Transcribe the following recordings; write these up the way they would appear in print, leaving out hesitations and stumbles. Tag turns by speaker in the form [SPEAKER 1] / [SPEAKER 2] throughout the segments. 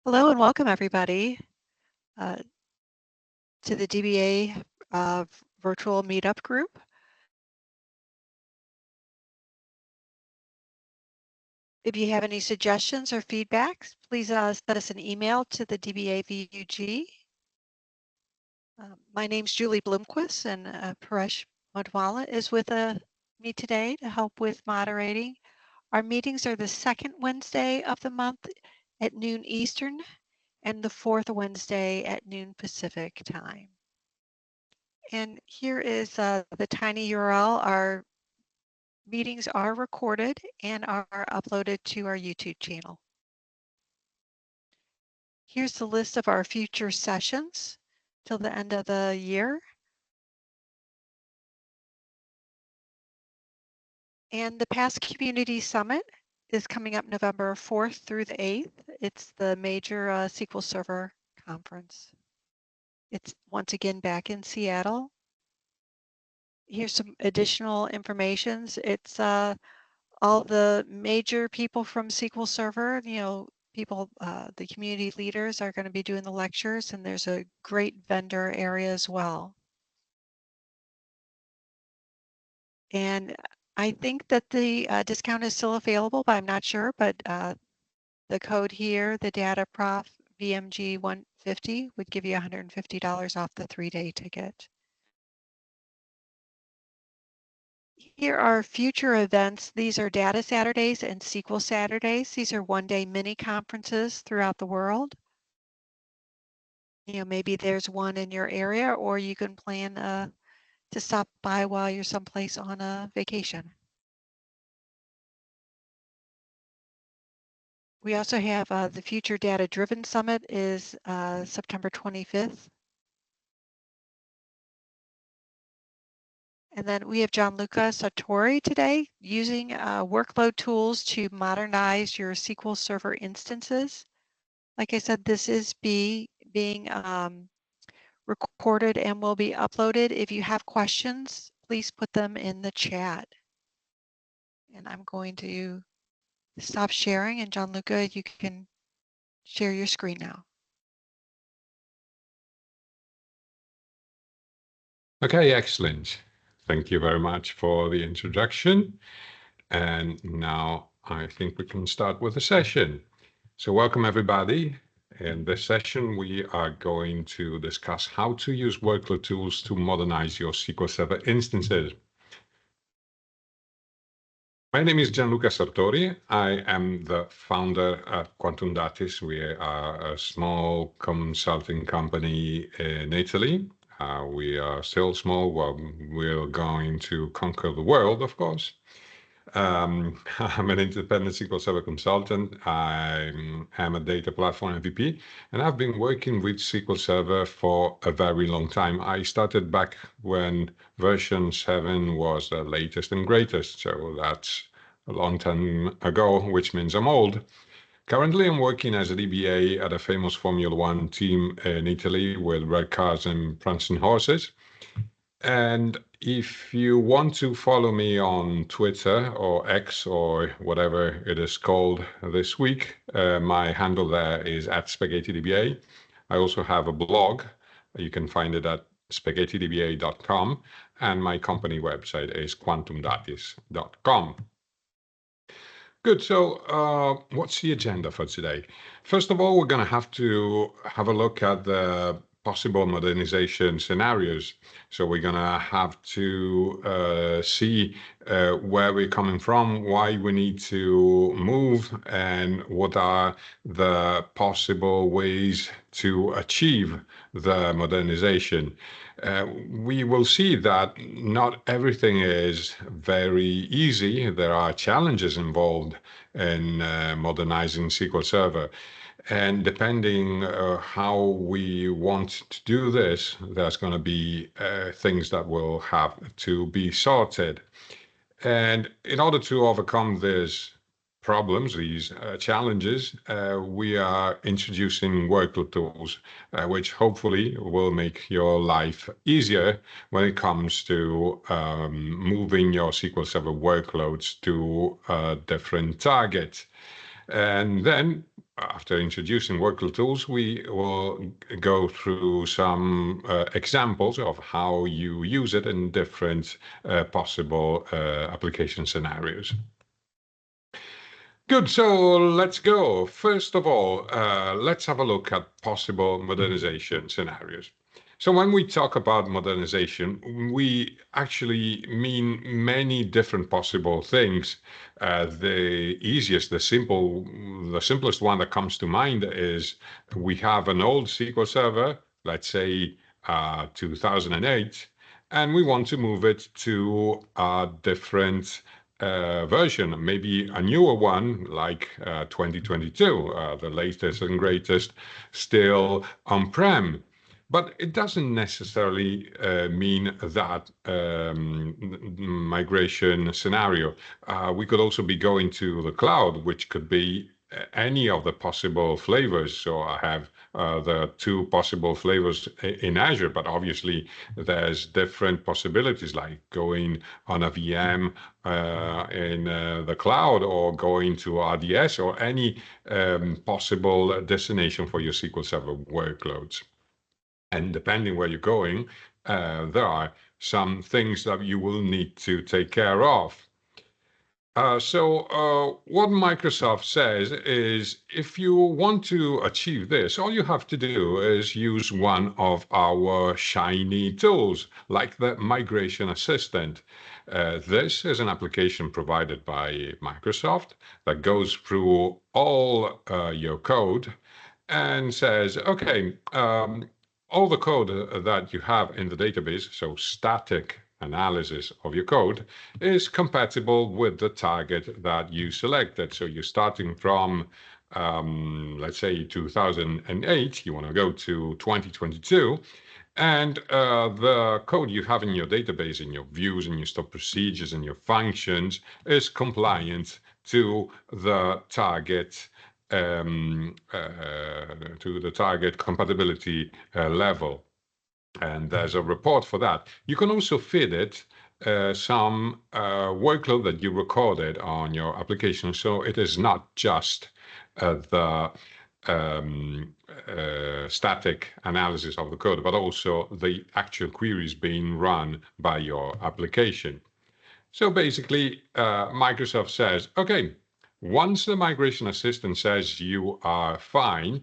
[SPEAKER 1] Hello and welcome everybody to the DBA virtual meetup group. If you have any suggestions or feedbacks, please send us an email to the DBA-VUG. My name's Julie Bloomquist and Paresh Modwala is with me today to help with moderating. Our meetings are the second Wednesday of the month at noon Eastern and the fourth Wednesday at noon Pacific time. And here is the tiny URL. Our meetings are recorded and are uploaded to our YouTube channel. Here's the list of our future sessions till the end of the year. And the Past Community Summit is coming up November 4th through the 8th. It's the major SQL Server conference. It's once again back in Seattle. Here's some additional information. It's all the major people from SQL Server, people, the community leaders are going to be doing the lectures, and there's a great vendor area as well. And I think that the discount is still available, but I'm not sure. But the code here, the data prof VMG 150 would give you $150 off the 3-day ticket. Here are future events. These are Data Saturdays and SQL Saturdays. These are one-day mini conferences throughout the world. Maybe there's one in your area, or you can plan to stop by while you're someplace on a vacation. We also have the Future Data Driven Summit is September 25th. And then we have Gianluca Sartori today using WorkloadTools to modernize your SQL Server instances. Like I said, this is being recorded and will be uploaded. If you have questions, please put them in the chat. And I'm going to stop sharing, and Gianluca, you can share your screen now.
[SPEAKER 2] Okay, excellent. Thank you very much for the introduction. And now I think we can start with the session. So welcome everybody. In this session, we are going to discuss how to use WorkloadTools to modernize your SQL Server instances. My name is Gianluca Sartori. I am the founder at Quantum Datis. We are a small consulting company in Italy. We are still small. Well, we're going to conquer the world, of course. I'm an independent SQL Server consultant. I am a data platform MVP, and I've been working with SQL Server for a very long time. I started back when version 7 was the latest and greatest, so that's a long time ago, which means I'm old. Currently, I'm working as a DBA at a famous Formula One team in Italy with red cars and prancing horses. And if you want to follow me on Twitter or X or whatever it is called this week, my handle there is @SpaghettiDBA. I also have a blog. You can find it at spaghettidba.com, and my company website is quantumdatis.com. Good. So what's the agenda for today? First of all, we're going to have a look at the possible modernization scenarios. So we're going to have to see where we're coming from, why we need to move, and what are the possible ways to achieve the modernization. We will see that not everything is very easy. There are challenges involved in modernizing SQL Server. And depending how we want to do this, there's going to be things that will have to be sorted. And in order to overcome these problems, these challenges, we are introducing WorkloadTools, which hopefully will make your life easier when it comes to moving your SQL Server workloads to a different target. And then after introducing WorkloadTools, we will go through some examples of how you use it in different possible application scenarios. Good, so let's go. First of all, let's have a look at possible modernization scenarios. So when we talk about modernization, we actually mean many different possible things. The simplest one that comes to mind is we have an old SQL Server, let's say 2008, and we want to move it to a different version, maybe a newer one like 2022, the latest and greatest, still on-prem. But it doesn't necessarily mean that migration scenario. We could also be going to the cloud, which could be any of the possible flavors. So I have the two possible flavors in Azure, but obviously there's different possibilities like going on a VM in the cloud or going to RDS or any possible destination for your SQL Server workloads. And depending where you're going, there are some things that you will need to take care of. So what Microsoft says is if you want to achieve this, all you have to do is use one of our shiny tools, like the Migration Assistant. This is an application provided by Microsoft that goes through all your code and says, okay, all the code that you have in the database, so static analysis of your code, is compatible with the target that you selected. So you're starting from, let's say, 2008, you want to go to 2022, and the code you have in your database, in your views, in your stored procedures, and your functions is compliant to the target compatibility level. And there's a report for that. You can also feed it some workload that you recorded on your application. So it is not just the static analysis of the code, but also the actual queries being run by your application. So basically, Microsoft says, okay, once the Migration Assistant says you are fine,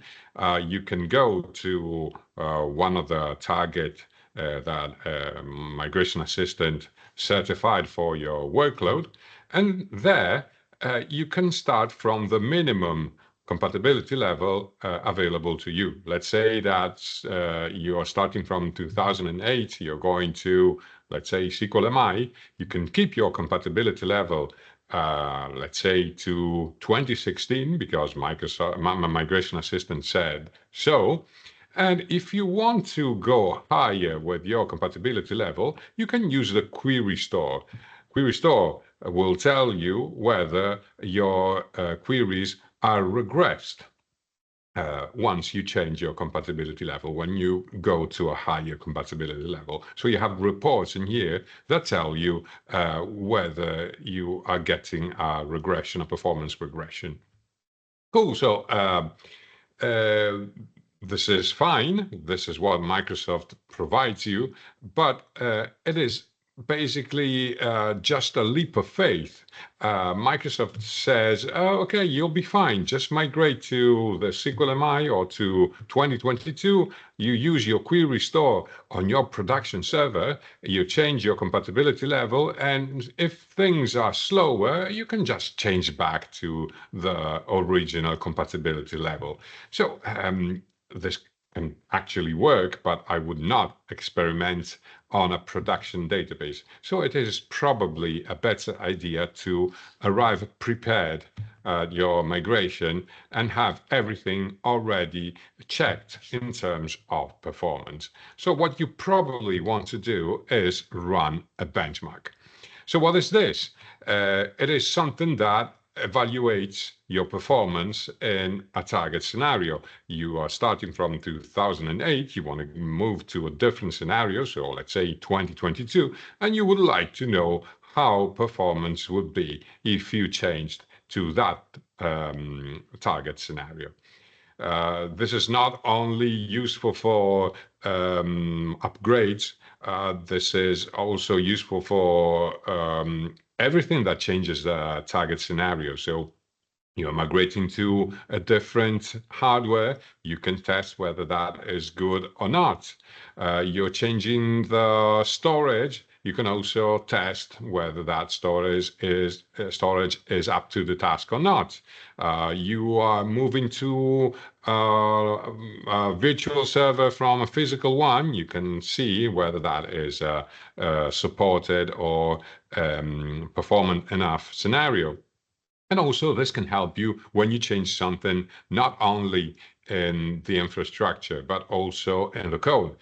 [SPEAKER 2] you can go to one of the target that Migration Assistant certified for your workload, and there you can start from the minimum compatibility level available to you. Let's say that you are starting from 2008, you're going to, let's say, SQL MI. You can keep your compatibility level let's say to 2016, because Microsoft Migration Assistant said so. And if you want to go higher with your compatibility level, you can use the query store. Query store will tell you whether your queries are regressed once you change your compatibility level, when you go to a higher compatibility level. So you have reports in here that tell you whether you are getting a regression, a performance regression. Cool, so this is fine. This is what Microsoft provides you, but it is basically just a leap of faith. Microsoft says, oh, okay, you'll be fine. Just migrate to the SQL MI or to 2022. You use your query store on your production server. You change your compatibility level. And if things are slower, you can just change back to the original compatibility level. So this can actually work, but I would not experiment on a production database. So it is probably a better idea to arrive prepared at your migration and have everything already checked in terms of performance. So what you probably want to do is run a benchmark. So what is this? It is something that evaluates your performance in a target scenario. You are starting from 2008, you want to move to a different scenario, so let's say 2022, and you would like to know how performance would be if you changed to that target scenario. This is not only useful for upgrades, this is also useful for everything that changes the target scenario. So you're migrating to a different hardware, you can test whether that is good or not. You're changing the storage, you can also test whether that storage is up to the task or not. You are moving to a virtual server from a physical one, you can see whether that is supported or performant enough scenario. And also, this can help you when you change something, not only in the infrastructure, but also in the code.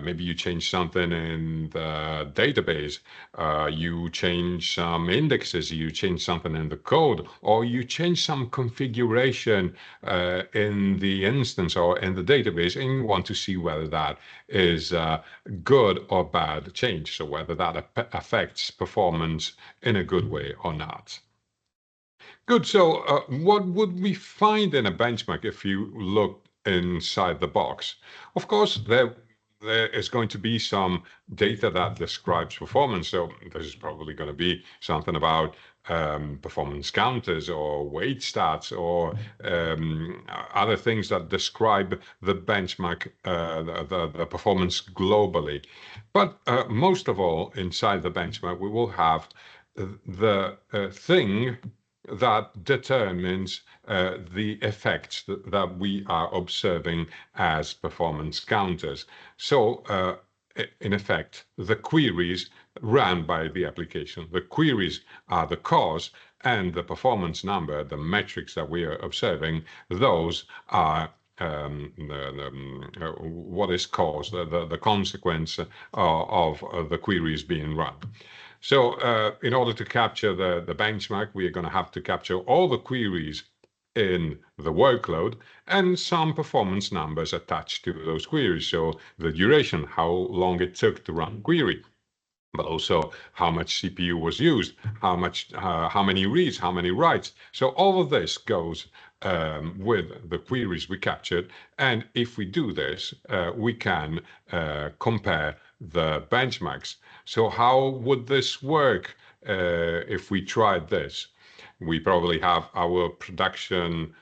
[SPEAKER 2] Maybe you change something in the database, you change some indexes, you change something in the code, or you change some configuration in the instance or in the database, and you want to see whether that is good or bad change, so whether that affects performance in a good way or not. Good. So what would we find in a benchmark if you look inside the box? Of course, there is going to be some data that describes performance. So there's probably going to be something about performance counters or wait stats or other things that describe the benchmark, the performance globally. But most of all, inside the benchmark, we will have the thing that determines the effects that we are observing as performance counters. So in effect, the queries run by the application. The queries are the cause, and the performance number, the metrics that we are observing, those are what is caused, the consequence of the queries being run. So in order to capture the benchmark, we are going to have to capture all the queries in the workload and some performance numbers attached to those queries. So the duration, how long it took to run query, but also how much CPU was used, how many reads, how many writes. So all of this goes with the queries we captured. And if we do this, we can compare the benchmarks. So how would this work if we tried this? We probably have our production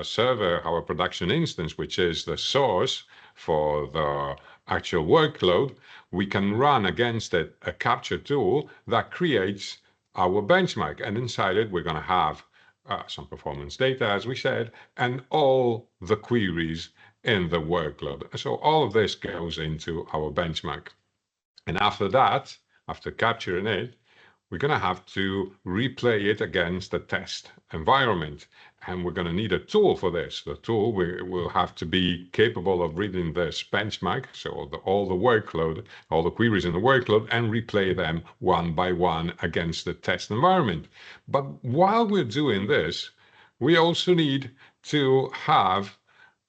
[SPEAKER 2] server, our production instance, which is the source for the actual workload. We can run against it a capture tool that creates our benchmark. And inside it, we're going to have some performance data, as we said, and all the queries in the workload. So all of this goes into our benchmark. And after that, after capturing it, we're going to have to replay it against the test environment. And we're going to need a tool for this. The tool will have to be capable of reading this benchmark, so all the workload, all the queries in the workload, and replay them one by one against the test environment. But while we're doing this, we also need to have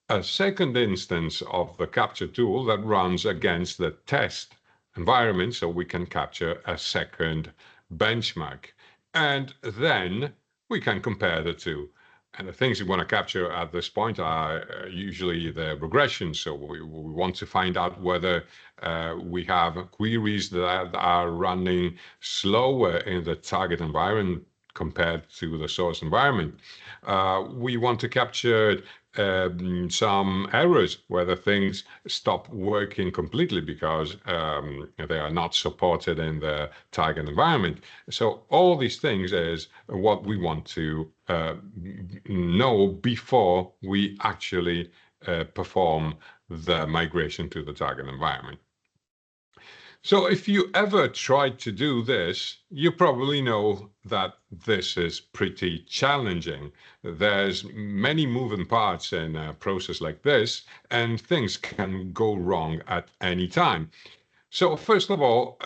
[SPEAKER 2] a second instance of the capture tool that runs against the test environment, so we can capture a second benchmark. And then we can compare the two. And the things we want to capture at this point are usually the regressions. So we want to find out whether we have queries that are running slower in the target environment compared to the source environment. We want to capture some errors, whether things stop working completely because they are not supported in the target environment. So all these things is what we want to know before we actually perform the migration to the target environment. So if you ever tried to do this, you probably know that this is pretty challenging. There's many moving parts in a process like this, and things can go wrong at any time. So first of all,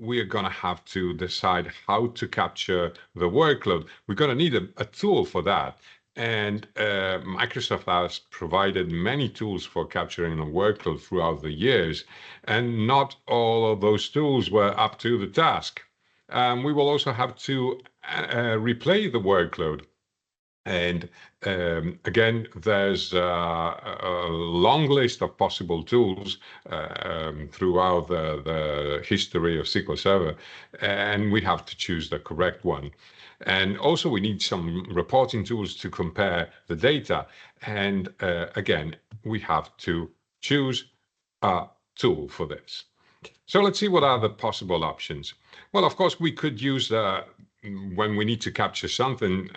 [SPEAKER 2] we're going to have to decide how to capture the workload. We're going to need a tool for that. And Microsoft has provided many tools for capturing a workload throughout the years, and not all of those tools were up to the task. We will also have to replay the workload. And again, there's a long list of possible tools throughout the history of SQL Server, and we have to choose the correct one. And also we need some reporting tools to compare the data. And again, we have to choose a tool for this. So let's see what are the possible options. Well, of course, we could use when we need to capture something,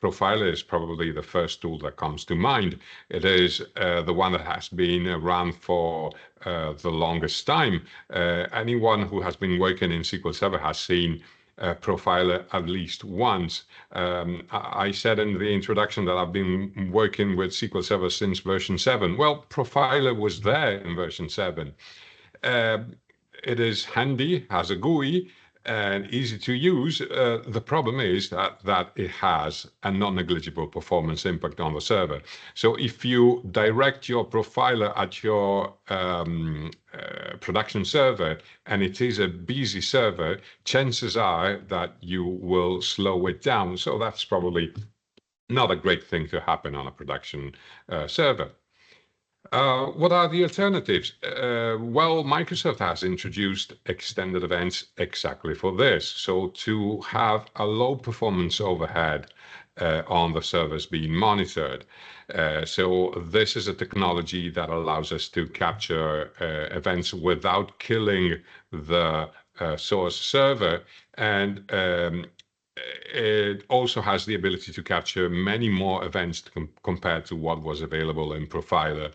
[SPEAKER 2] Profiler is probably the first tool that comes to mind. It is the one that has been around for the longest time. Anyone who has been working in SQL Server has seen Profiler at least once. I said in the introduction that I've been working with SQL Server since version 7. Well, Profiler was there in version 7. It is handy, has a GUI, and easy to use. The problem is that it has a non-negligible performance impact on the server. So if you direct your profiler at your production server and it is a busy server, chances are that you will slow it down. So that's probably not a great thing to happen on a production server. What are the alternatives? Well, Microsoft has introduced extended events exactly for this. So to have a low performance overhead on the servers being monitored. So this is a technology that allows us to capture events without killing the source server. And it also has the ability to capture many more events compared to what was available in Profiler.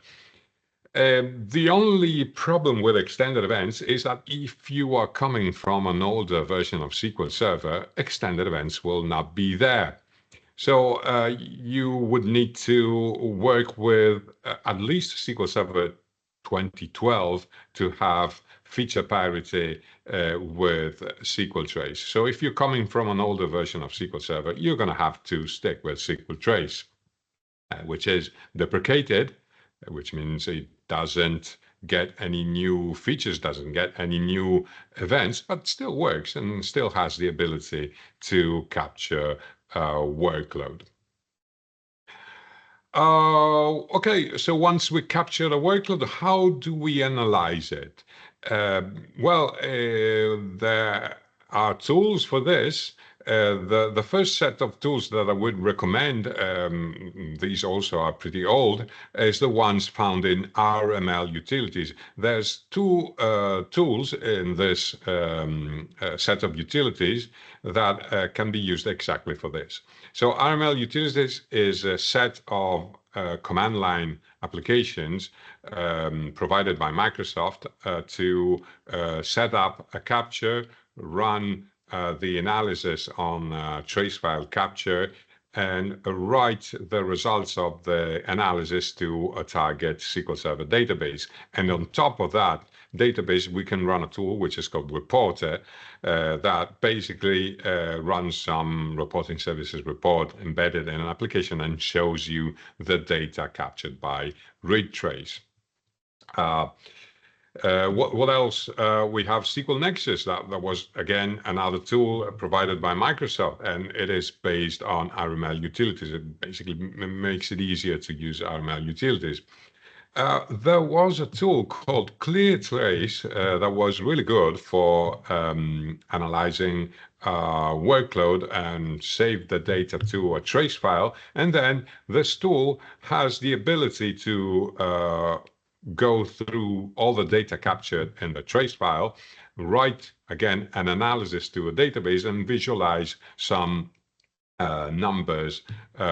[SPEAKER 2] The only problem with extended events is that if you are coming from an older version of SQL Server, extended events will not be there. So you would need to work with at least SQL Server 2012 to have feature parity with SQL Trace. So if you're coming from an older version of SQL Server, you're going to have to stick with SQL Trace, which is deprecated, which means it doesn't get any new features, doesn't get any new events, but still works and still has the ability to capture workload. Okay, so once we capture a workload, how do we analyze it? Well, there are tools for this. The first set of tools that I would recommend, these also are pretty old, is the ones found in RML utilities. There's two tools in this set of utilities that can be used exactly for this. So RML utilities is a set of command line applications provided by Microsoft to set up a capture, run the analysis on trace file capture, and write the results of the analysis to a target SQL Server database. And on top of that database, we can run a tool which is called Reporter that basically runs some reporting services report embedded in an application and shows you the data captured by read trace. What else? We have SQL Nexus. That was, again, another tool provided by Microsoft, and it is based on RML utilities. It basically makes it easier to use RML utilities. There was a tool called ClearTrace that was really good for analyzing workload and save the data to a trace file. And then this tool has the ability to go through all the data captured in the trace file, write, again, an analysis to a database and visualize some numbers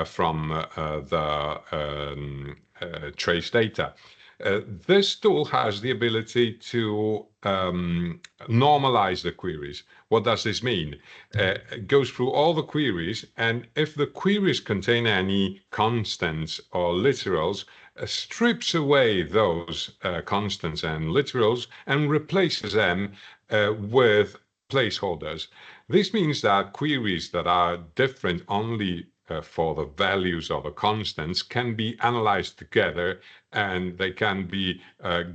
[SPEAKER 2] from the trace data. This tool has the ability to normalize the queries. What does this mean? It goes through all the queries, and if the queries contain any constants or literals, strips away those constants and literals and replaces them with placeholders. This means that queries that are different only for the values of the constants can be analyzed together, and they can be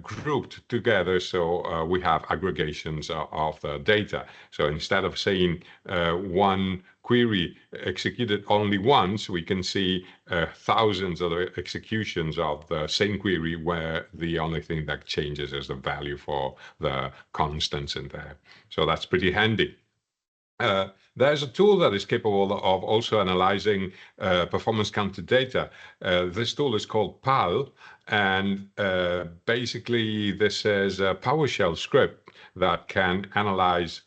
[SPEAKER 2] grouped together, so we have aggregations of the data. So instead of saying one query executed only once, we can see thousands of executions of the same query where the only thing that changes is the value for the constants in there. So that's pretty handy. There's a tool that is capable of also analyzing performance counter data. This tool is called PAL, and basically this is a PowerShell script that can analyze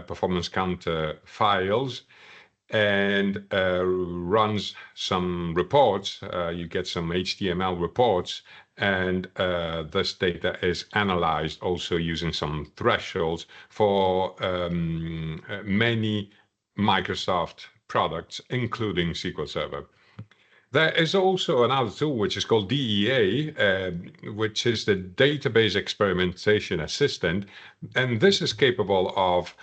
[SPEAKER 2] performance counter files and runs some reports. You get some HTML reports, and this data is analyzed also using some thresholds for many Microsoft products, including SQL Server. There is also another tool which is called DEA, which is the Database Experimentation Assistant, and this is capable of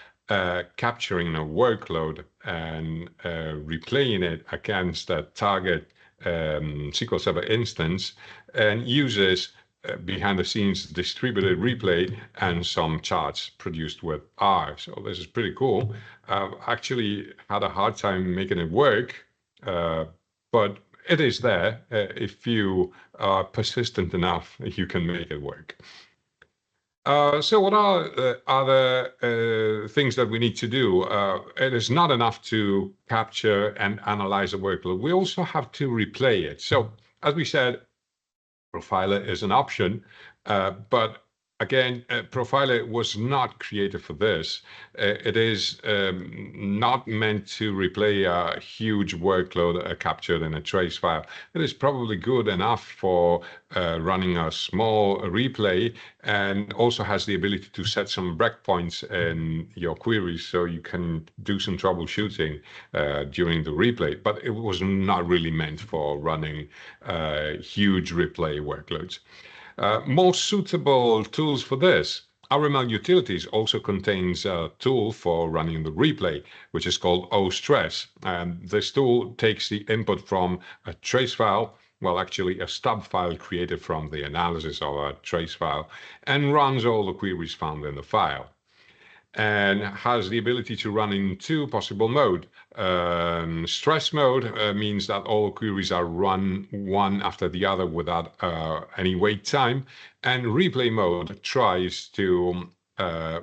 [SPEAKER 2] capturing a workload and replaying it against a target SQL Server instance, and uses behind the scenes distributed replay and some charts produced with R. So this is pretty cool. Actually had a hard time making it work, but it is there. If you are persistent enough, you can make it work. So what are the other things that we need to do? It is not enough to capture and analyze a workload. We also have to replay it. So as we said, Profiler is an option, but again, Profiler was not created for this. It is not meant to replay a huge workload captured in a trace file. It is probably good enough for running a small replay, and also has the ability to set some breakpoints in your queries so you can do some troubleshooting during the replay. But it was not really meant for running huge replay workloads. More suitable tools for this. RML Utilities also contains a tool for running the replay, which is called ostress. And this tool takes the input from a trace file, well, actually a stub file created from the analysis of a trace file, and runs all the queries found in the file, and has the ability to run in two possible modes. Stress mode means that all queries are run one after the other without any wait time, and replay mode tries to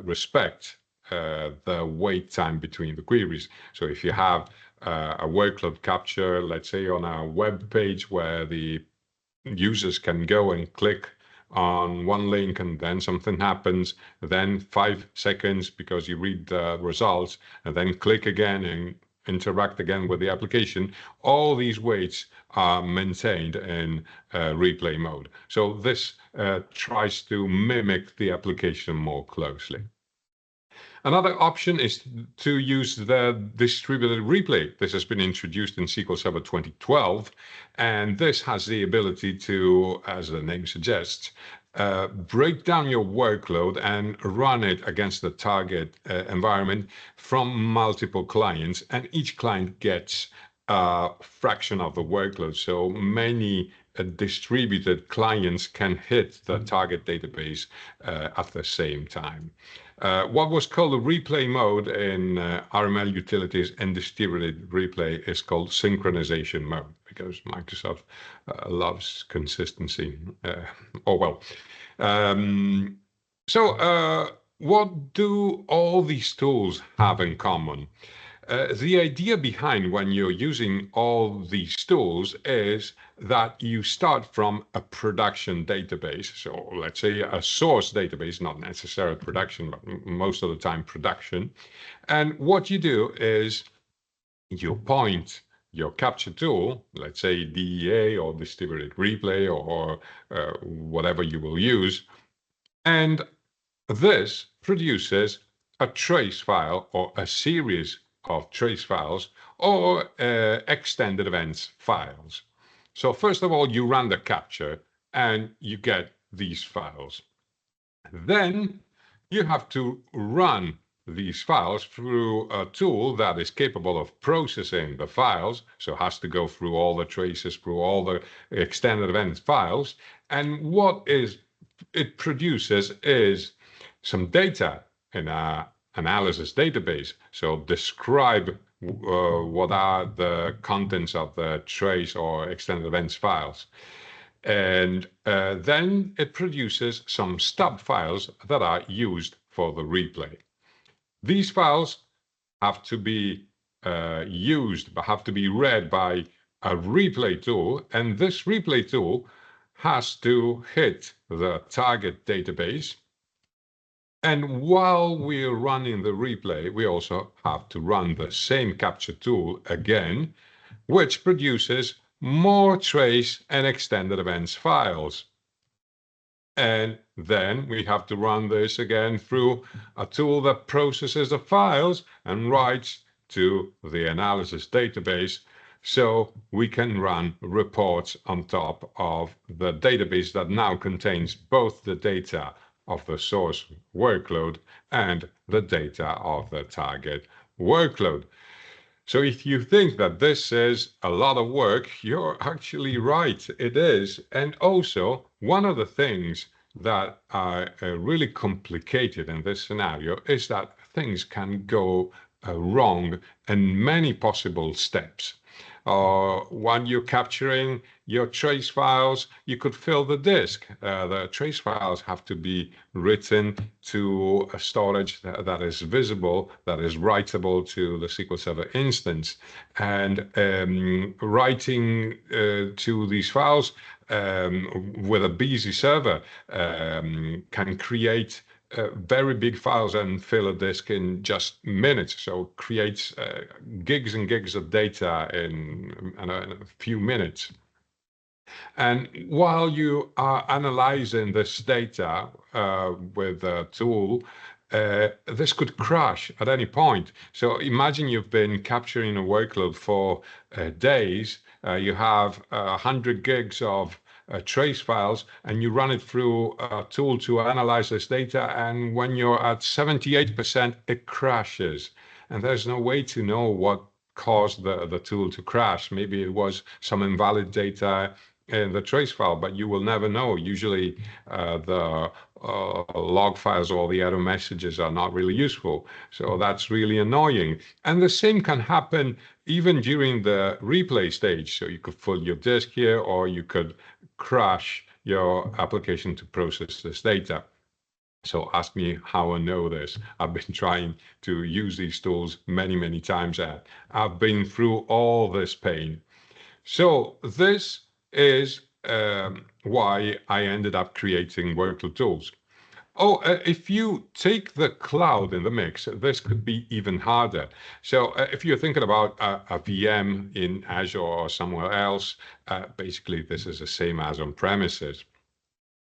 [SPEAKER 2] respect the wait time between the queries. So if you have a workload capture, let's say on a web page where the users can go and click on one link and then something happens, then 5 seconds because you read the results, and then click again and interact again with the application, all these waits are maintained in replay mode. So this tries to mimic the application more closely. Another option is to use the distributed replay. This has been introduced in SQL Server 2012, and this has the ability to, as the name suggests, break down your workload and run it against the target environment from multiple clients, and each client gets a fraction of the workload. So many distributed clients can hit the target database at the same time. What was called a replay mode in RML Utilities and distributed replay is called synchronization mode, because Microsoft loves consistency. What do all these tools have in common? The idea behind when you're using all these tools is that you start from a production database. So let's say a source database, not necessarily production, but most of the time production. And what you do is you point your capture tool, let's say DEA or distributed replay or whatever you will use, and this produces a trace file or a series of trace files or extended events files. So first of all, you run the capture and you get these files. Then you have to run these files through a tool that is capable of processing the files, so it has to go through all the traces, through all the extended events files, and what it produces is some data in a analysis database. So describe what are the contents of the trace or extended events files. And then it produces some stub files that are used for the replay. These files have to be used, but have to be read by a replay tool, and this replay tool has to hit the target database. And while we're running the replay, we also have to run the same capture tool again, which produces more trace and extended events files. And then we have to run this again through a tool that processes the files and writes to the analysis database, so we can run reports on top of the database that now contains both the data of the source workload and the data of the target workload. So if you think that this is a lot of work, you're actually right, it is. And also, one of the things that are really complicated in this scenario is that things can go wrong in many possible steps. When you're capturing your trace files, you could fill the disk. The trace files have to be written to a storage that is visible, that is writable to the SQL Server instance. And writing to these files with a busy server can create very big files and fill a disk in just minutes. So it creates gigs and gigs of data in a few minutes. And while you are analyzing this data with a tool, this could crash at any point. So imagine you've been capturing a workload for days. You have 100 gigs of trace files, and you run it through a tool to analyze this data, and when you're at 78%, it crashes. And there's no way to know what caused the tool to crash. Maybe it was some invalid data in the trace file, but you will never know. Usually the log files or the error messages are not really useful. So that's really annoying. And the same can happen even during the replay stage. So you could fill your disk here, or you could crash your application to process this data. So ask me how I know this. I've been trying to use these tools many, many times. I've been through all this pain. So this is why I ended up creating WorkloadTools. If you take the cloud in the mix, this could be even harder. So if you're thinking about a VM in Azure or somewhere else, basically this is the same as on premises.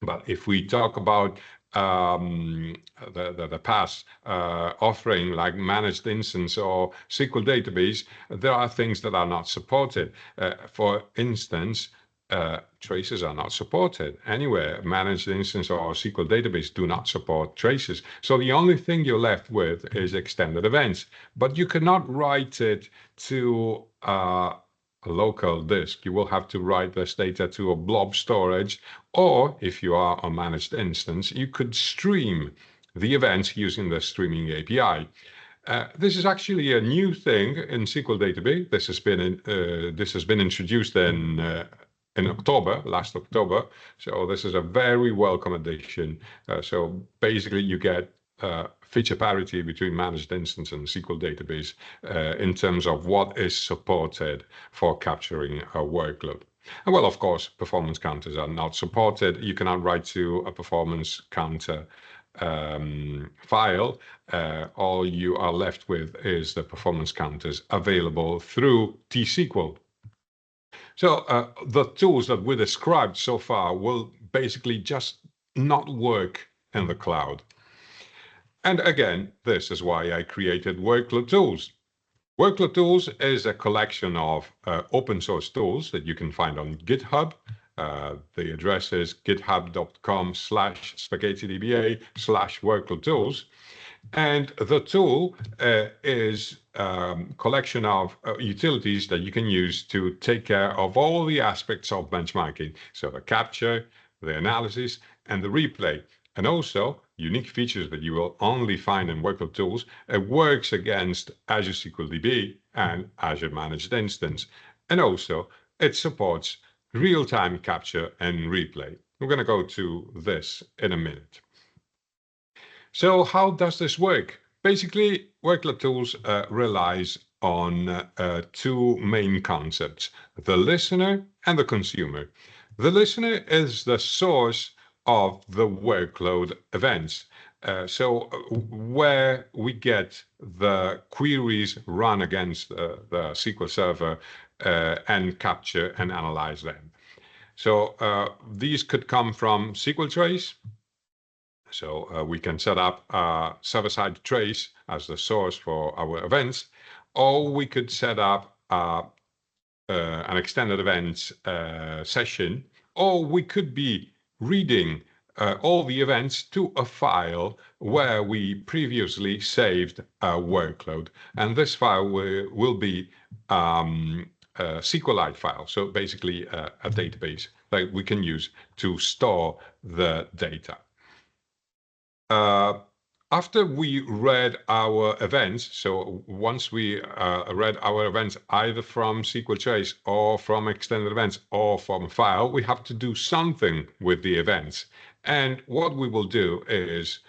[SPEAKER 2] But if we talk about the PaaS offering like managed instance or SQL database, there are things that are not supported. For instance, traces are not supported anywhere. Managed instance or SQL database do not support traces. So the only thing you're left with is extended events, but you cannot write it to a local disk. You will have to write this data to a blob storage, or if you are a managed instance, you could stream the events using the streaming API. This is actually a new thing in SQL database. This has been introduced in October, last October. So this is a very welcome addition. So basically you get feature parity between managed instance and SQL database in terms of what is supported for capturing a workload. And well, of course, performance counters are not supported. You cannot write to a performance counter file. All you are left with is the performance counters available through T-SQL. So the tools that we described so far will basically just not work in the cloud. And again, this is why I created WorkloadTools. WorkloadTools is a collection of open source tools that you can find on GitHub. The address is github.com/spaghettidba/workloadtools. And the tool is a collection of utilities that you can use to take care of all the aspects of benchmarking. So the capture, the analysis, and the replay. And also unique features that you will only find in WorkloadTools. It works against Azure SQL DB, and Azure Managed Instance. And also it supports real-time capture and replay. We're going to go to this in a minute. So how does this work? Basically, WorkloadTools relies on two main concepts, the listener and the consumer. The listener is the source of the workload events. Where we get the queries run against the SQL Server and capture and analyze them. So these could come from SQL trace. So we can set up a server-side trace as the source for our events, or we could set up an extended events session, or we could be reading all the events to a file where we previously saved a workload. And this file will be a SQLite file, so basically a database that we can use to store the data. After we read our events, so once we read our events either from SQL Trace or from extended events or from a file, we have to do something with the events. And what we will do is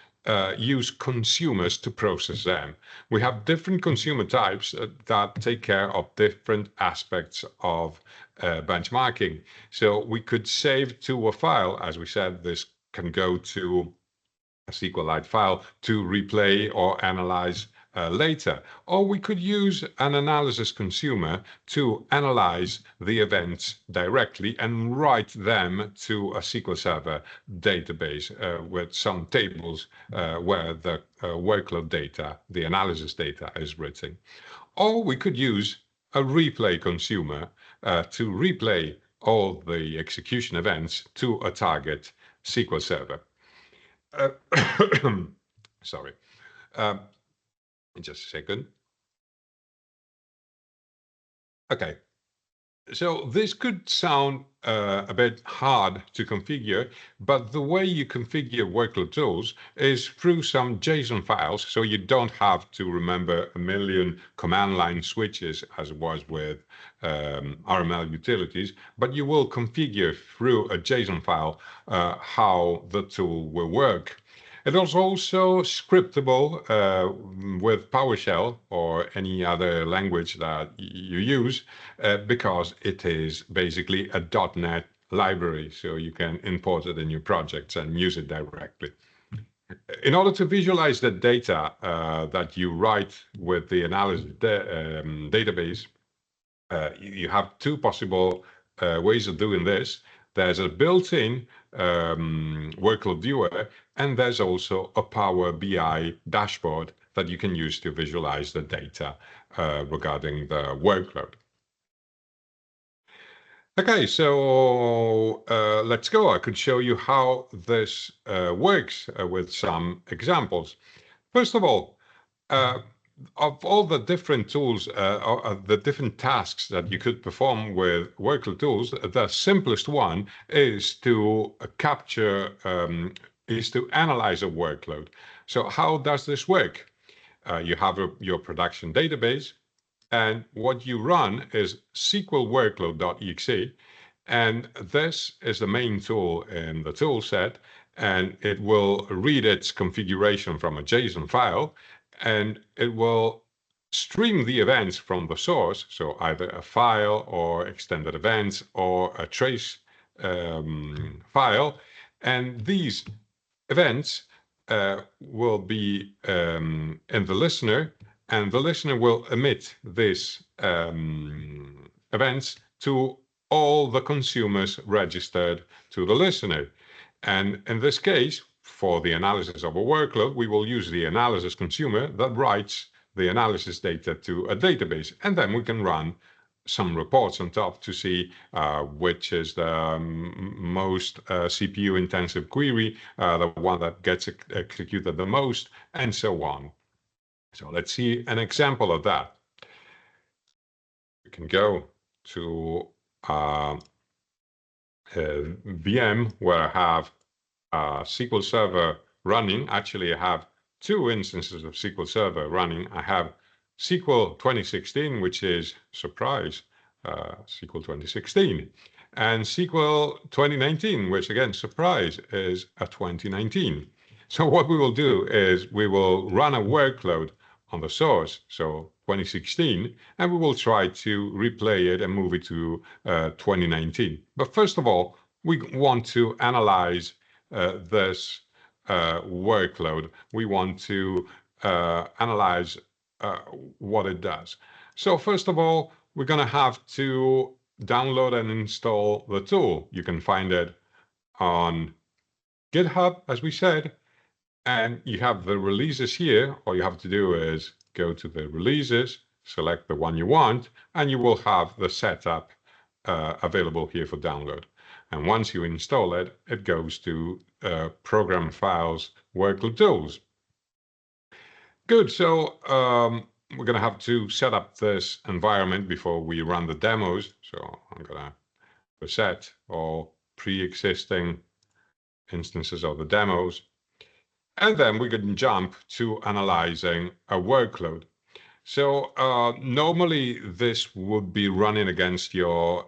[SPEAKER 2] use consumers to process them. We have different consumer types that take care of different aspects of benchmarking. So we could save to a file. As we said, this can go to a SQLite file to replay or analyze later. Or we could use an analysis consumer to analyze the events directly and write them to a SQL Server database with some tables where the workload data, the analysis data is written. Or we could use a replay consumer to replay all the execution events to a target SQL Server. Sorry. Just a second. Okay. So this could sound a bit hard to configure, but the way you configure WorkloadTools is through some JSON files, so you don't have to remember a million command line switches as it was with RML utilities, but you will configure through a JSON file how the tool will work. It is also scriptable with PowerShell or any other language that you use because it is basically a .NET library, so you can import it in your projects and use it directly. In order to visualize the data that you write with the analysis database, you have two possible ways of doing this. There's a built-in workload viewer, and there's also a Power BI dashboard that you can use to visualize the data regarding the workload. Okay, so let's go. I could show you how this works with some examples. First of all, of all the different tools, the different tasks that you could perform with WorkloadTools, the simplest one is to capture, is to analyze a workload. So how does this work? You have your production database, and what you run is SQL workload.exe, and this is the main tool in the tool set, and it will read its configuration from a JSON file, and it will stream the events from the source, so either a file or extended events or a trace file, and these events will be in the listener, and the listener will emit these events to all the consumers registered to the listener. And in this case, for the analysis of a workload, we will use the analysis consumer that writes the analysis data to a database, and then we can run some reports on top to see which is the most CPU intensive query, the one that gets executed the most, and so on. So let's see an example of that. We can go to VM where I have SQL Server running. Actually, I have two instances of SQL Server running. I have SQL 2016, which is, surprise, SQL 2016, and SQL 2019, which again, surprise, is a 2019. So what we will do is we will run a workload on the source, so 2016, and we will try to replay it and move it to 2019. But first of all, we want to analyze this workload. We want to analyze what it does. So first of all, we're going to have to download and install the tool. You can find it on GitHub, as we said, and you have the releases here. All you have to do is go to the releases, select the one you want, and you will have the setup available here for download. And once you install it, it goes to Program Files, WorkloadTools. Good, so we're going to have to set up this environment before we run the demos. So I'm going to reset all pre-existing instances of the demos. And then we can jump to analyzing a workload. So normally this would be running against your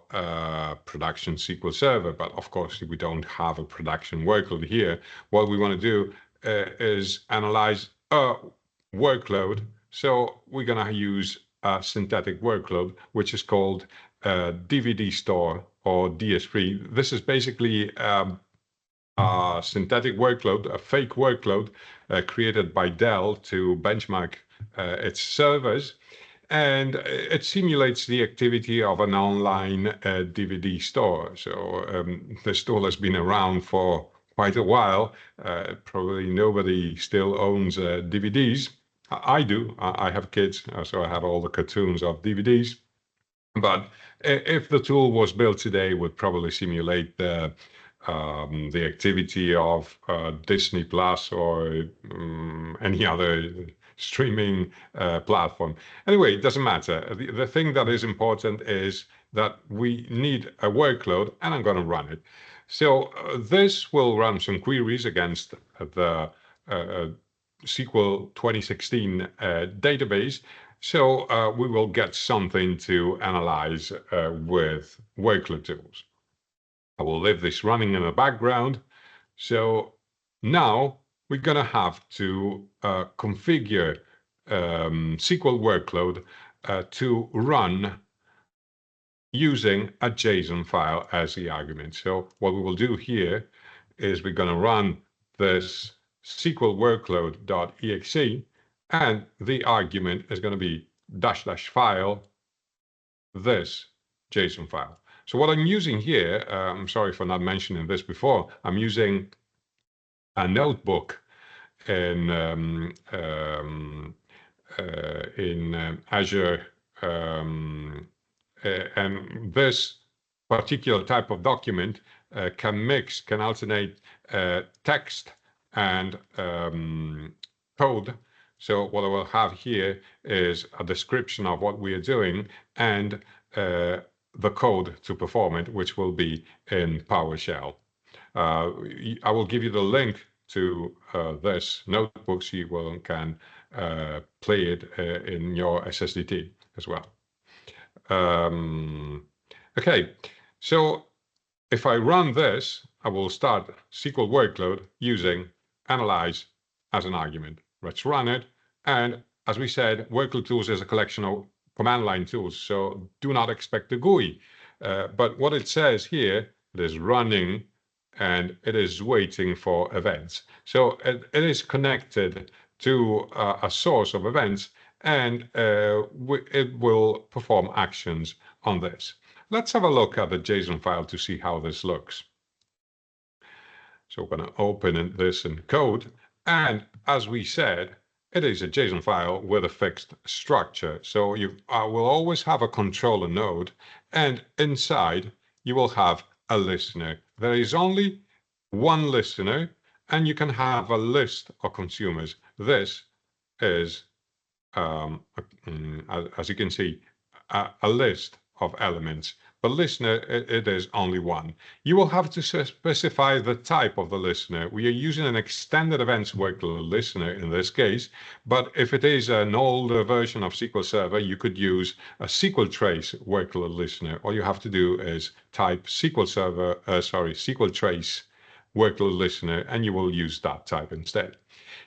[SPEAKER 2] production SQL Server, but of course we don't have a production workload here. What we want to do is analyze a workload. So we're going to use a synthetic workload, which is called DVD store or DSP. This is basically a synthetic workload, a fake workload created by Dell to benchmark its servers, and it simulates the activity of an online DVD store. So this tool has been around for quite a while. Probably nobody still owns DVDs. I do. I have kids, so I have all the cartoons of DVDs. But if the tool was built today, it would probably simulate the activity of Disney Plus or any other streaming platform. Anyway, it doesn't matter. The thing that is important is that we need a workload, and I'm going to run it. So this will run some queries against the SQL 2016 database. So we will get something to analyze with WorkloadTools. I will leave this running in the background. So now we're going to have to configure SQL workload to run using a JSON file as the argument. So what we will do here is we're going to run this SQL workload.exe, and the argument is going to be --file this JSON file. So what I'm using here, I'm sorry for not mentioning this before, I'm using a notebook in Azure, and this particular type of document can alternate text and code. So what I will have here is a description of what we are doing and the code to perform it, which will be in PowerShell. I will give you the link to this notebook so you can play it in your SSDT as well. Okay, so if I run this, I will start SQL workload using analyze as an argument. Let's run it. And as we said, WorkloadTools is a collection of command line tools, so do not expect a GUI. But what it says here, it is running and it is waiting for events. So it is connected to a source of events, and it will perform actions on this. Let's have a look at the JSON file to see how this looks. So we're going to open this in code, and as we said, it is a JSON file with a fixed structure. So you will always have a controller node, and inside you will have a listener. There is only one listener, and you can have a list of consumers. This is, as you can see, a list of elements. but listener, it is only one. You will have to specify the type of the listener. We are using an extended events workload listener in this case, but if it is an older version of SQL Server, you could use a SQL trace workload listener. All you have to do is type SQL trace workload listener, and you will use that type instead.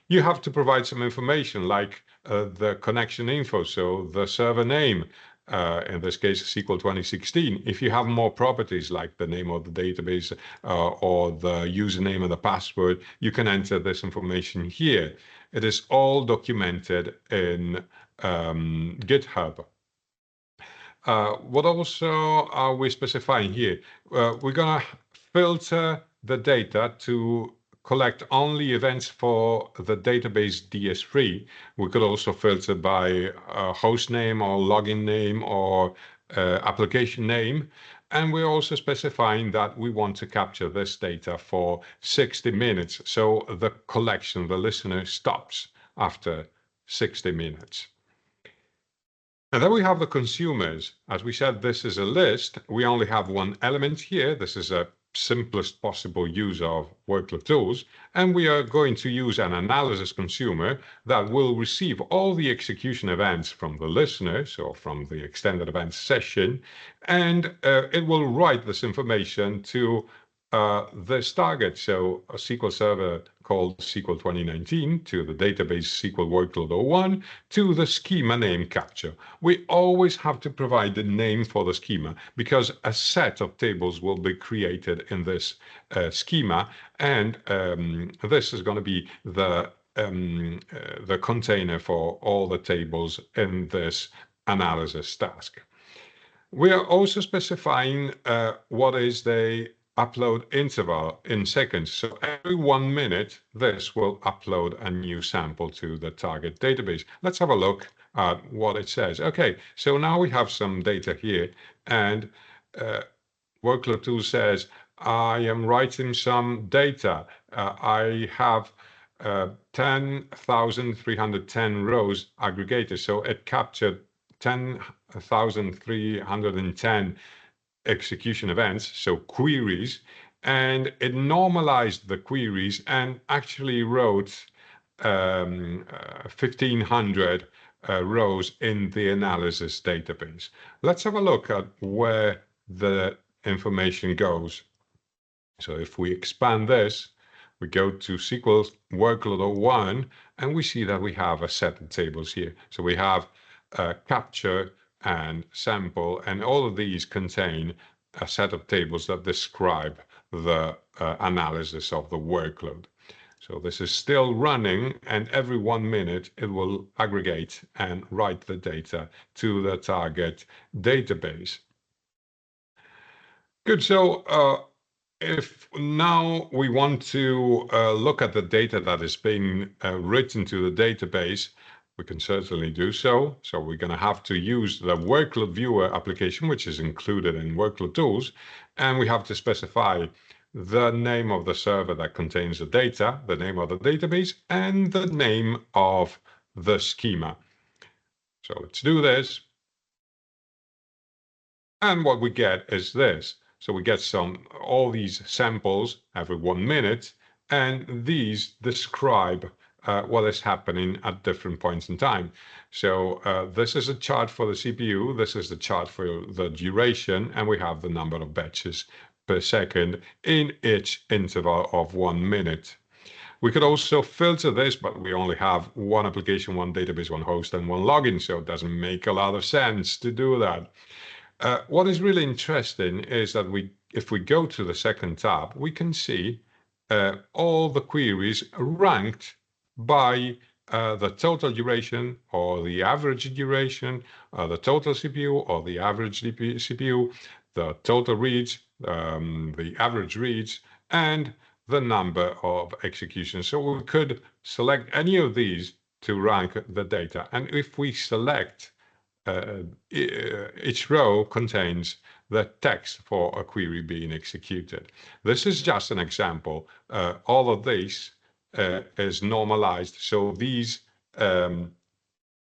[SPEAKER 2] You have to provide some information like the connection info, so the server name, in this case SQL 2016. If you have more properties like the name of the database or the username and the password, you can enter this information here. It is all documented in GitHub. What also are we specifying here? We're going to filter the data to collect only events for the database DS3. We could also filter by host name or login name or application name. And we're also specifying that we want to capture this data for 60 minutes. So the collection, the listener stops after 60 minutes. And then we have the consumers. As we said, this is a list. We only have one element here. This is a simplest possible use of WorkloadTools. And we are going to use an analysis consumer that will receive all the execution events from the listener, so from the extended events session, and it will write this information to this target, so a SQL Server called SQL 2019 to the database SQL Workload 01 to the schema name capture. We always have to provide the name for the schema because a set of tables will be created in this schema, and this is going to be the container for all the tables in this analysis task. We are also specifying what is the upload interval in seconds. So every 1 minute, this will upload a new sample to the target database. Let's have a look at what it says. Okay, so now we have some data here, and WorkloadTools says, I am writing some data. I have 10,310 rows aggregated. So it captured 10,310 execution events, so queries, and it normalized the queries and actually wrote 1,500 rows in the analysis database. Let's have a look at where the information goes. So if we expand this, we go to SQL Workload 01, and we see that we have a set of tables here. So we have capture and sample, and all of these contain a set of tables that describe the analysis of the workload. So this is still running, and every 1 minute it will aggregate and write the data to the target database. Good, so if now we want to look at the data that is being written to the database, we can certainly do so. So we're going to have to use the workload viewer application, which is included in WorkloadTools, and we have to specify the name of the server that contains the data, the name of the database, and the name of the schema. So let's do this. And what we get is this. So we get all these samples every 1 minute, and these describe what is happening at different points in time. So this is a chart for the CPU, this is the chart for the duration, and we have the number of batches per second in each interval of 1 minute. We could also filter this, but we only have one application, one database, one host, and one login, so it doesn't make a lot of sense to do that. What is really interesting is that if we go to the second tab, we can see all the queries ranked by the total duration or the average duration, the total CPU or the average CPU, the total reads, the average reads, and the number of executions. So we could select any of these to rank the data. And if we select each row contains the text for a query being executed. This is just an example. All of this is normalized, so these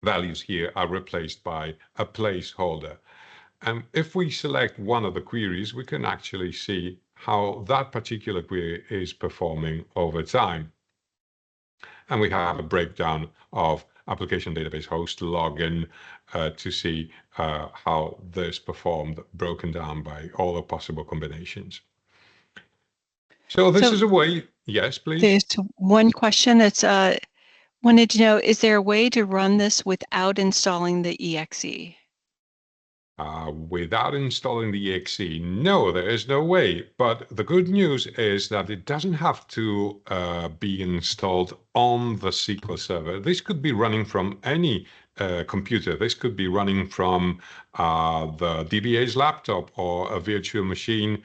[SPEAKER 2] values here are replaced by a placeholder. And if we select one of the queries, we can actually see how that particular query is performing over time. And we have a breakdown of application database host login to see how this performed, broken down by all the possible combinations. So this is a way, yes, please.
[SPEAKER 1] There's one question that's wanted to know, is there a way to run this without installing the exe?
[SPEAKER 2] Without installing the exe, no, there is no way. But the good news is that it doesn't have to be installed on the SQL Server. This could be running from any computer. This could be running from the DBA's laptop or a virtual machine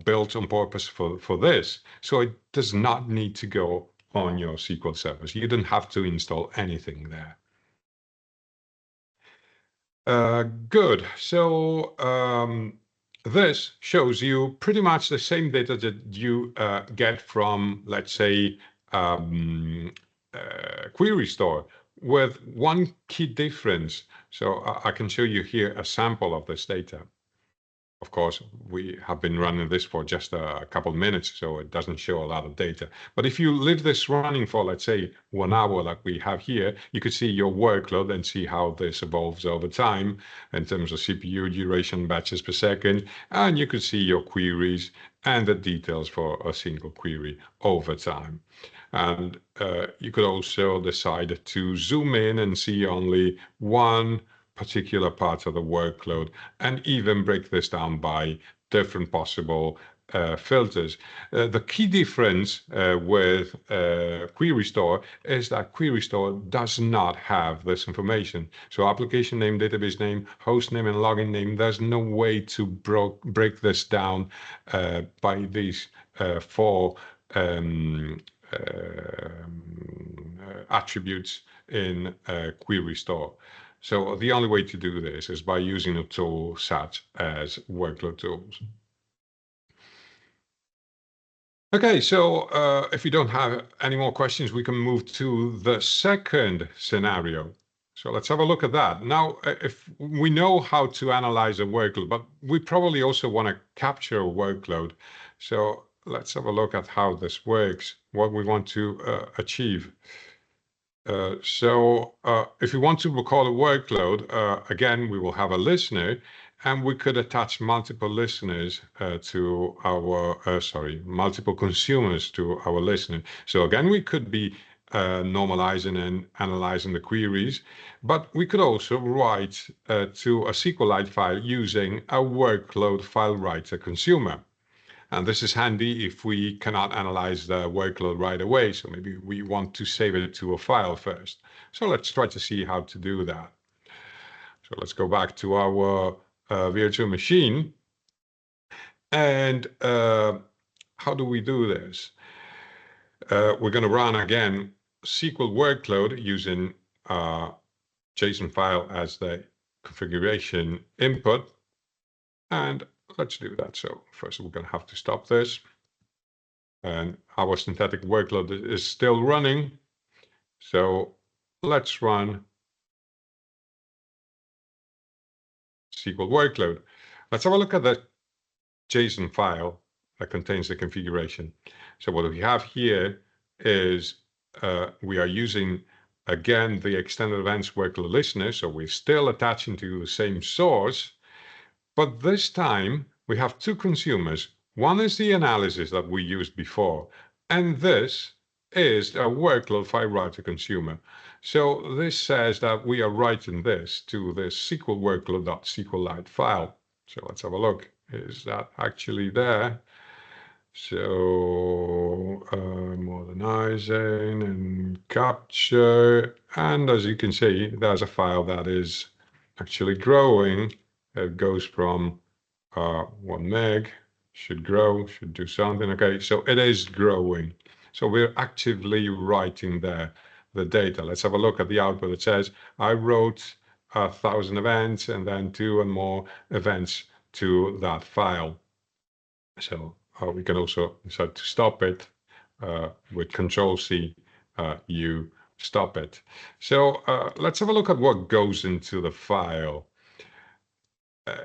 [SPEAKER 2] built on purpose for this. So it does not need to go on your SQL servers. You don't have to install anything there. Good. So this shows you pretty much the same data that you get from, let's say, Query Store, with one key difference. So I can show you here a sample of this data. Of course, we have been running this for just a couple of minutes, so it doesn't show a lot of data. But if you leave this running for, let's say, 1 hour like we have here, you could see your workload and see how this evolves over time in terms of CPU duration, batches per second, and you could see your queries and the details for a single query over time. And you could also decide to zoom in and see only one particular part of the workload, and even break this down by different possible filters. The key difference with Query Store is that Query Store does not have this information. So application name, database name, host name, and login name, there's no way to break this down by these four attributes in Query Store. So the only way to do this is by using a tool such as WorkloadTools. Okay, so if you don't have any more questions, we can move to the second scenario. So let's have a look at that. Now, if we know how to analyze a workload, but we probably also want to capture a workload. So let's have a look at how this works, what we want to achieve. So if we want to record a workload, again, we will have a listener, and we could attach multiple listeners to our, multiple consumers to our listener. So again, we could be normalizing and analyzing the queries, but we could also write to a SQLite file using a workload file writer consumer. And this is handy if we cannot analyze the workload right away. So maybe we want to save it to a file first. So let's try to see how to do that. So let's go back to our virtual machine. And how do we do this? We're going to run again SQL workload using JSON file as the configuration input. And let's do that. So first we're going to have to stop this. And our synthetic workload is still running. So let's run SQL workload. Let's have a look at the JSON file that contains the configuration. So what we have here is we are using, again, the extended events workload listener. So we're still attaching to the same source. But this time we have two consumers. One is the analysis that we used before, and this is a workload file writer consumer. So this says that we are writing this to this SQL workload.sqlite file. So let's have a look. Is that actually there? So modernizing and capture, and as you can see, there's a file that is actually growing. It goes from 1 meg, should grow, should do something. Okay, so it is growing. So we're actively writing there the data. Let's have a look at the output. It says I wrote 1,000 events and then 2 and more events to that file. So we can also decide to stop it with Control-C. You stop it. So let's have a look at what goes into the file.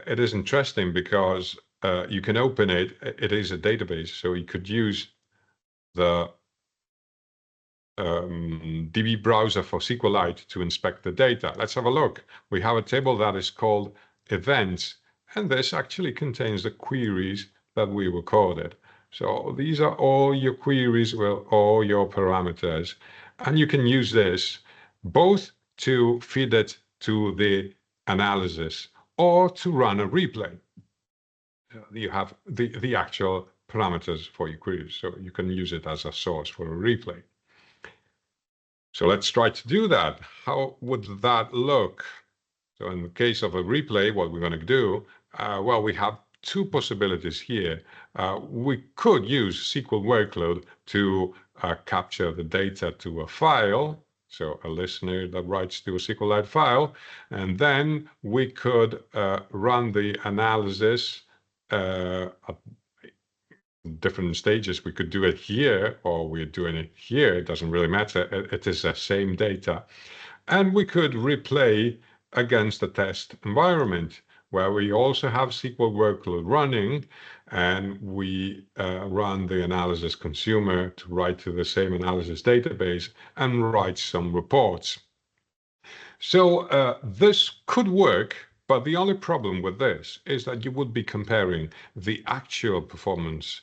[SPEAKER 2] it is interesting because you can open it. It is a database, so you could use the DB browser for SQLite to inspect the data. Let's have a look. We have a table that is called events, and this actually contains the queries that we recorded. So these are all your queries with all your parameters, and you can use this both to feed it to the analysis or to run a replay. You have the actual parameters for your queries, so you can use it as a source for a replay. So let's try to do that. How would that look? So in the case of a replay, what we're going to do, well, we have two possibilities here. We could use SQL Workload to capture the data to a file, so a listener that writes to a SQLite file, and then we could run the analysis at different stages. We could do it here, or we're doing it here. It doesn't really matter. It is the same data. And we could replay against the test environment, where we also have SQL Workload running, and we run the analysis consumer to write to the same analysis database and write some reports. So this could work, but the only problem with this is that you would be comparing the actual performance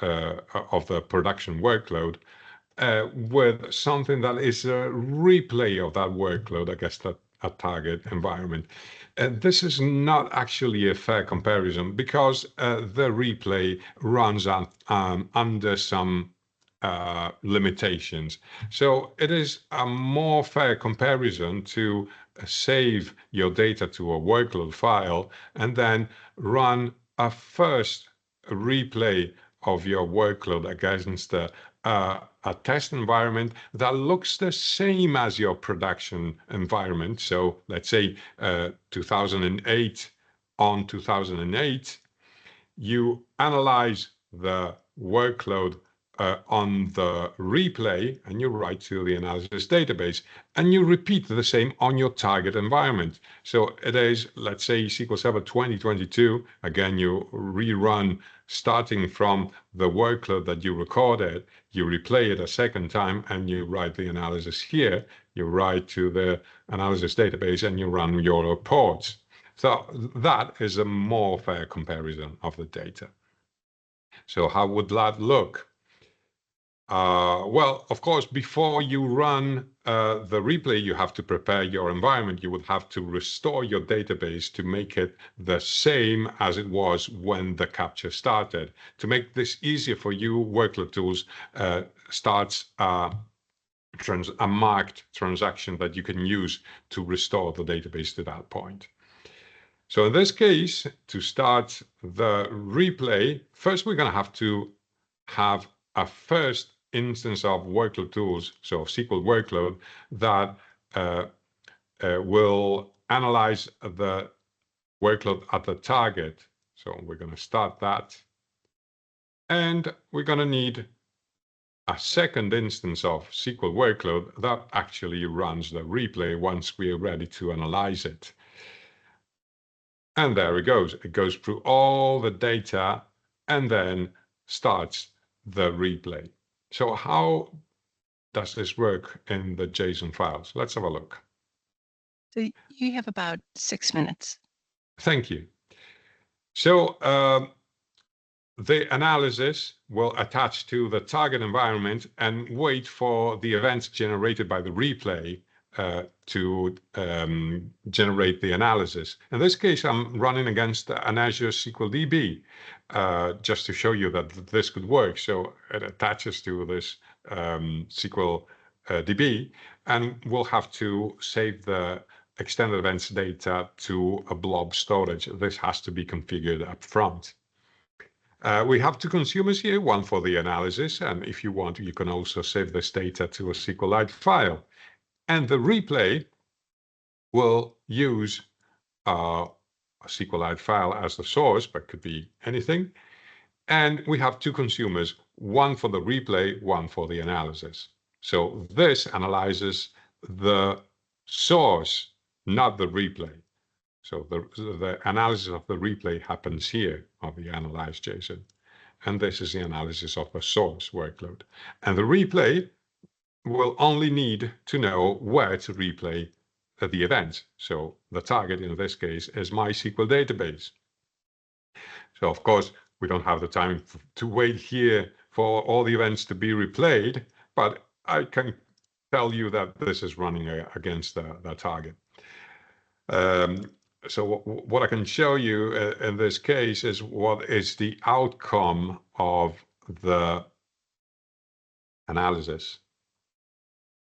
[SPEAKER 2] of the production workload with something that is a replay of that workload against a target environment. This is not actually a fair comparison because the replay runs under some limitations. So it is a more fair comparison to save your data to a workload file and then run a first replay of your workload against a test environment that looks the same as your production environment. So let's say 2008 on 2008, you analyze the workload on the replay and you write to the analysis database and you repeat the same on your target environment. So it is, let's say, SQL Server 2022. Again, you rerun starting from the workload that you recorded, you replay it a second time and you write the analysis here. You write to the analysis database and you run your reports. So that is a more fair comparison of the data. So how would that look? Well, of course, before you run the replay, you have to prepare your environment. You would have to restore your database to make it the same as it was when the capture started. To make this easier for you, WorkloadTools starts a marked transaction that you can use to restore the database to that point. So in this case, to start the replay, first we're going to have a first instance of WorkloadTools, so SQL Workload, that will analyze the workload at the target. So we're going to start that. And we're going to need a second instance of SQL Workload that actually runs the replay once we're ready to analyze it. And there it goes. It goes through all the data and then starts the replay. So how does this work in the JSON files? Let's have a look.
[SPEAKER 3] So you have about 6 minutes.
[SPEAKER 2] Thank you. So the analysis will attach to the target environment and wait for the events generated by the replay to generate the analysis. In this case, I'm running against an Azure SQL DB just to show you that this could work. So it attaches to this SQL DB, and we'll have to save the extended events data to a blob storage. This has to be configured up front. We have two consumers here, one for the analysis, and if you want, you can also save this data to a SQLite file. And the replay will use a SQLite file as the source, but could be anything. And we have two consumers, one for the replay, one for the analysis. So this analyzes the source, not the replay. So the analysis of the replay happens here of the analyze JSON. And this is the analysis of the source workload. And the replay will only need to know where to replay the events. So the target in this case is MySQL database. So of course, we don't have the time to wait here for all the events to be replayed, but I can tell you that this is running against the target. So what I can show you in this case is what is the outcome of the analysis.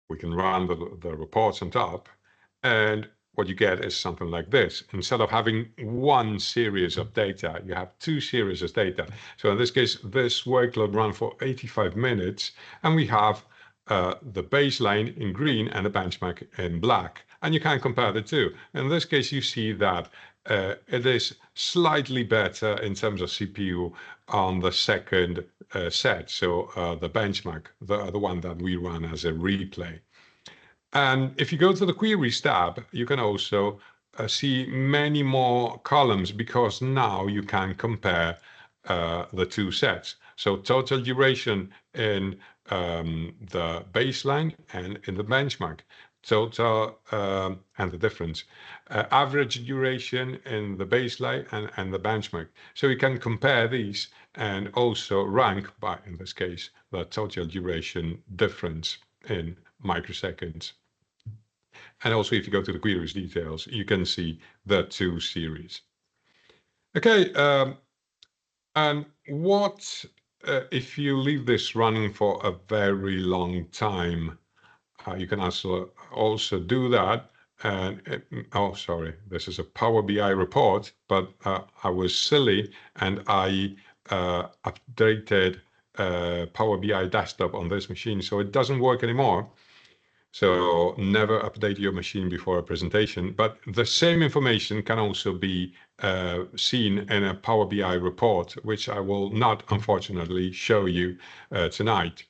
[SPEAKER 2] We can run the reports on top, and what you get is something like this. Instead of having one series of data, you have two series of data. So in this case, this workload ran for 85 minutes, and we have the baseline in green and the benchmark in black. And you can compare the two. In this case, you see that it is slightly better in terms of CPU on the second set. So the benchmark, the one that we run as a replay. And if you go to the queries tab, you can also see many more columns, because now you can compare the two sets. So total duration in the baseline and in the benchmark, total and the difference, average duration in the baseline and the benchmark. So you can compare these and also rank by, in this case, the total duration difference in microseconds. And also, if you go to the queries details, you can see the two series. Okay, and what if you leave this running for a very long time? You can also do that. And oh, sorry, this is a Power BI report, but I was silly and I updated Power BI desktop on this machine, so it doesn't work anymore. So never update your machine before a presentation, but the same information can also be seen in a Power BI report, which I will not, unfortunately, show you tonight.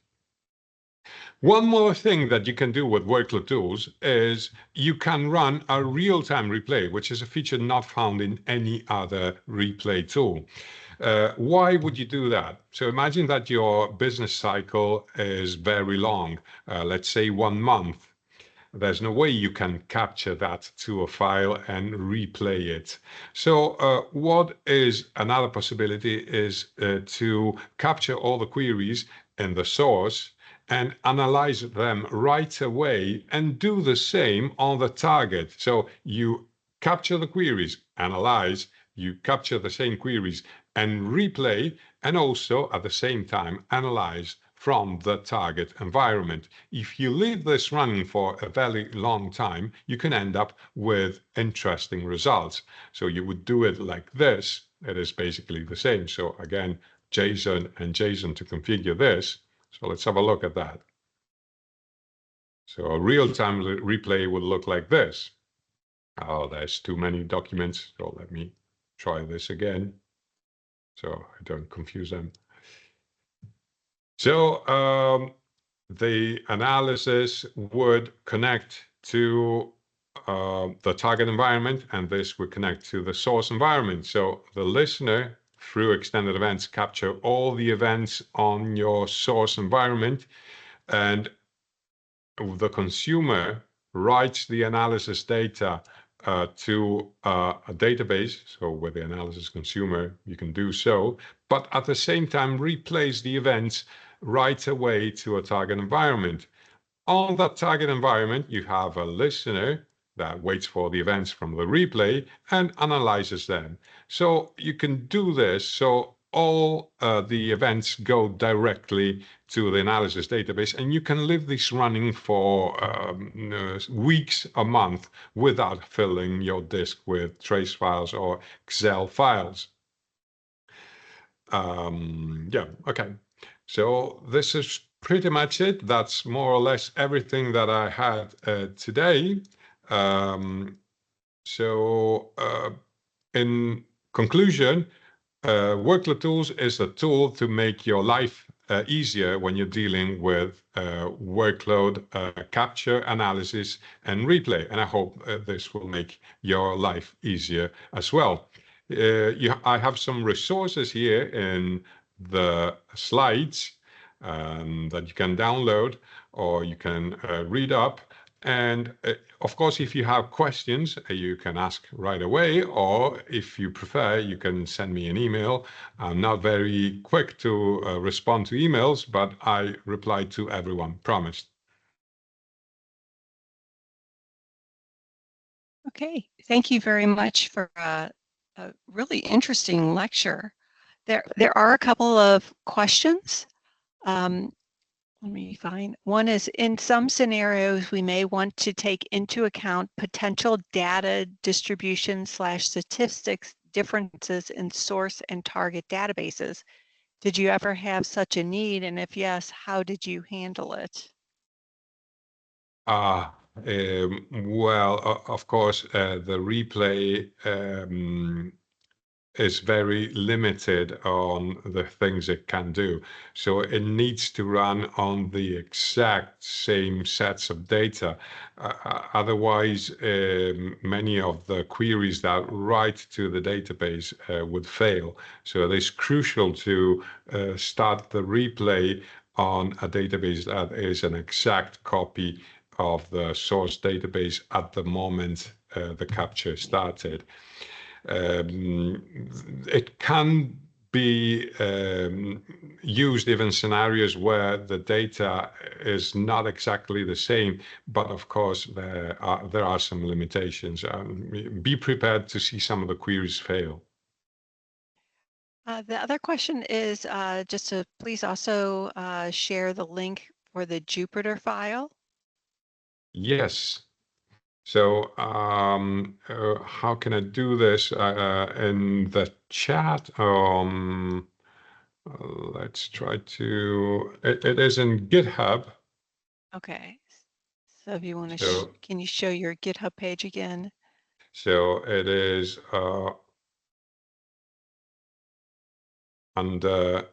[SPEAKER 2] One more thing that you can do with WorkloadTools is you can run a real-time replay, which is a feature not found in any other replay tool. Why would you do that? So imagine that your business cycle is very long, let's say 1 month. There's no way you can capture that to a file and replay it. So what is another possibility is to capture all the queries in the source and analyze them right away and do the same on the target. So you capture the queries, analyze, you capture the same queries and replay, and also at the same time analyze from the target environment. If you leave this running for a very long time, you can end up with interesting results. So you would do it like this. It is basically the same. So again, JSON and JSON to configure this. So let's have a look at that. So a real-time replay would look like this. Oh, there's too many documents. So let me try this again, so I don't confuse them. So the analysis would connect to the target environment, and this would connect to the source environment. So the listener, through extended events, capture all the events on your source environment, and the consumer writes the analysis data to a database. So with the analysis consumer, you can do so, but at the same time replays the events right away to a target environment. On that target environment, you have a listener that waits for the events from the replay and analyzes them. So you can do this so all the events go directly to the analysis database, and you can leave this running for weeks, a month, without filling your disk with trace files or Excel files. Yeah, okay. So this is pretty much it. That's more or less everything that I had today. In conclusion, WorkloadTools is a tool to make your life easier when you're dealing with workload capture, analysis, and replay. And I hope this will make your life easier as well. I have some resources here in the slides that you can download or you can read up. And of course, if you have questions, you can ask right away, or if you prefer, you can send me an email. I'm not very quick to respond to emails, but I reply to everyone, promised.
[SPEAKER 3] Okay, thank you very much for a really interesting lecture. There are a couple of questions. Let me find. One is, in some scenarios, we may want to take into account potential data distribution / statistics differences in source and target databases. Did you ever have such a need? And if yes, how did you handle it?
[SPEAKER 2] Well, of course, the replay is very limited on the things it can do. So it needs to run on the exact same sets of data. Otherwise, many of the queries that write to the database would fail. So it is crucial to start the replay on a database that is an exact copy of the source database at the moment the capture started. It can be used even in scenarios where the data is not exactly the same, but of course there are some limitations. Be prepared to see some of the queries fail.
[SPEAKER 1] The other question is just to please also share the link for the Jupyter file.
[SPEAKER 2] Yes. So how can I do this in the chat? Let's try to, it is in GitHub.
[SPEAKER 1] Okay. So if you want to,
[SPEAKER 2] So,
[SPEAKER 1] can you show your GitHub page again?
[SPEAKER 2] so it is under,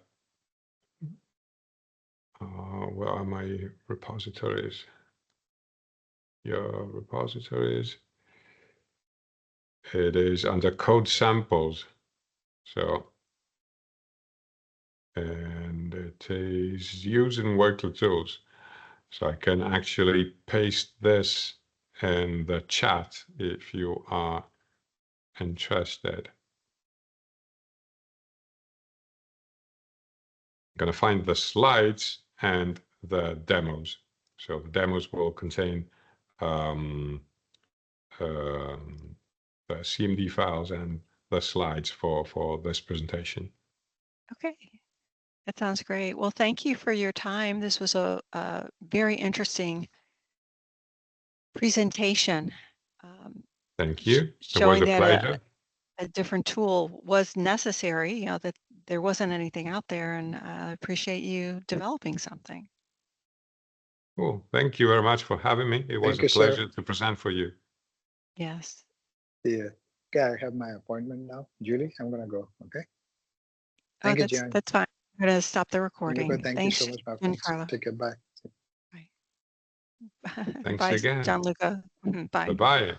[SPEAKER 2] where are my repositories? Your repositories. It is under code samples. So, and it is using WorkloadTools. So I can actually paste this in the chat if you are interested. I'm going to find the slides and the demos. So the demos will contain the CMD files and the slides for this presentation.
[SPEAKER 1] Okay. That sounds great. Well, thank you for your time. This was a very interesting presentation.
[SPEAKER 2] Thank you. It was
[SPEAKER 1] Showing
[SPEAKER 2] a
[SPEAKER 1] that
[SPEAKER 2] pleasure.
[SPEAKER 1] a different tool was necessary, you know, that there wasn't anything out there, and I appreciate you developing something.
[SPEAKER 2] Cool. Thank you very much for having me. It was a pleasure to present for you.
[SPEAKER 1] Yes.
[SPEAKER 4] Yeah. Okay, I have my appointment now. Julie, I'm going to go. Okay. Thank you, Gian.
[SPEAKER 1] That's fine. I'm going to stop the recording.
[SPEAKER 4] Thank you so much, my friends.
[SPEAKER 1] Giancarlo.
[SPEAKER 4] Take care. Bye.
[SPEAKER 2] Thanks
[SPEAKER 1] Bye,
[SPEAKER 2] again.
[SPEAKER 1] Gianluca. Bye.
[SPEAKER 2] Bye-bye.